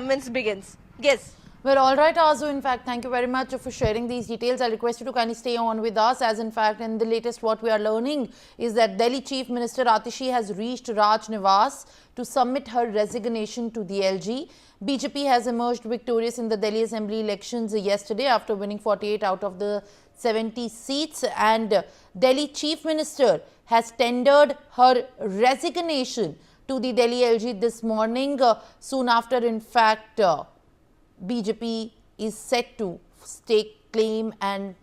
performance begins. Yes. Well, all right, Arzu. In fact, thank you very much for sharing these details. I'll request you to kindly stay on with us, as in fact, in the latest what we are learning is that Delhi Chief Minister Atishi has reached Raj Niwas to submit her resignation to the LG. BJP has emerged victorious in the Delhi Assembly elections yesterday after winning 48 out of the 70 seats, and Delhi Chief Minister has tendered her resignation to the Delhi LG this morning. Soon after, in fact, BJP is set to stake claim and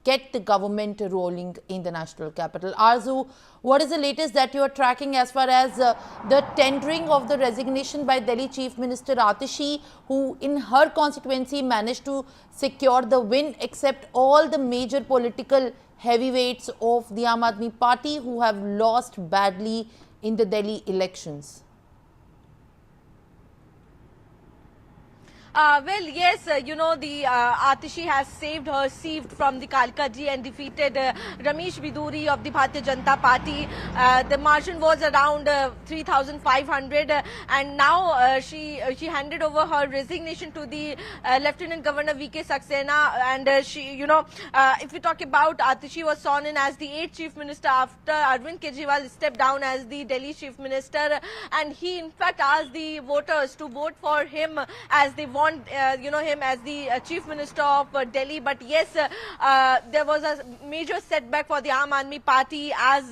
get the government rolling in the national capital. Arzu, what is the latest that you are tracking as far as the tendering of the resignation by Delhi Chief Minister Atishi, who in her constituency managed to secure the win, except all the major political heavyweights of the Aam Aadmi Party who have lost badly in the Delhi elections? Well, yes, the Atishi has saved her seat from the Kalka ji and defeated Ramesh Biduri of the Bharatiya Janata Party. The margin was around 3,500, and now she handed over her resignation to the Lieutenant Governor V.K. Saxena. And if we talk about Atishi, was sworn in as the 8th Chief Minister after Arvind Kejriwal stepped down as the Delhi Chief Minister, and he in fact asked the voters to vote for him as they want him as the Chief Minister of Delhi. But yes, there was a major setback for the Aam Aadmi Party as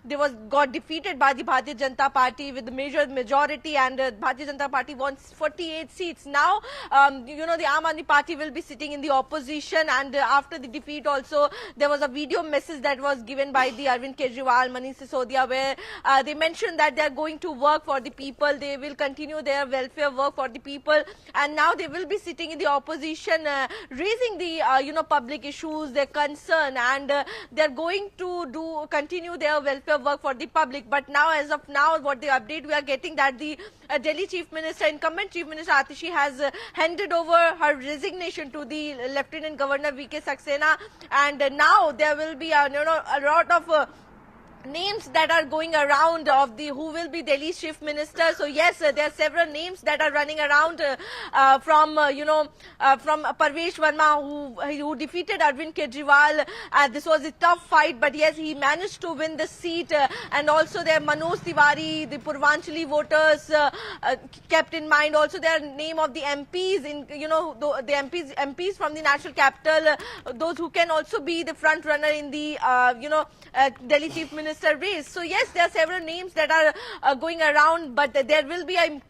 they got defeated by the Bharatiya Janata Party with the major majority, and Bharatiya Janata Party wants 48 seats. Now, the Aam Aadmi Party will be sitting in the opposition, and after the defeat also, there was a video message that was given by the Arvind Kejriwal, Manish Sisodia, where they mentioned that they are going to work for the people, they will continue their welfare work for the people, and now they will be sitting in the opposition, raising the public issues, their concern, and they are going to continue their welfare work for the public. But now, as of now, what the update we are getting, that the Delhi Chief Minister, incumbent Chief Minister Atishi, has handed over her resignation to the Lieutenant Governor V.K. Saxena, and now there will be a lot of names that are going around of the who will be Delhi's Chief Minister. So yes, there are several names that are running around from Parvesh Verma, who defeated Arvind Kejriwal. This was a tough fight, but yes, he managed to win the seat. And also there Manoj Tiwari, the Purvanchali voters kept in mind. Also there are name of the MPs in the MPs from the national capital, those who can also be the front runner in the Delhi Chief Minister race. So yes, there are several names that are going around, but there will be a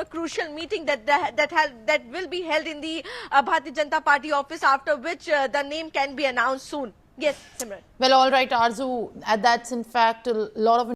crucial meeting that will be held in the Bharatiya Janata Party office, after which the name can be announced soon. Yes, Simran. Well, all right, Arzu, that's in fact a lot of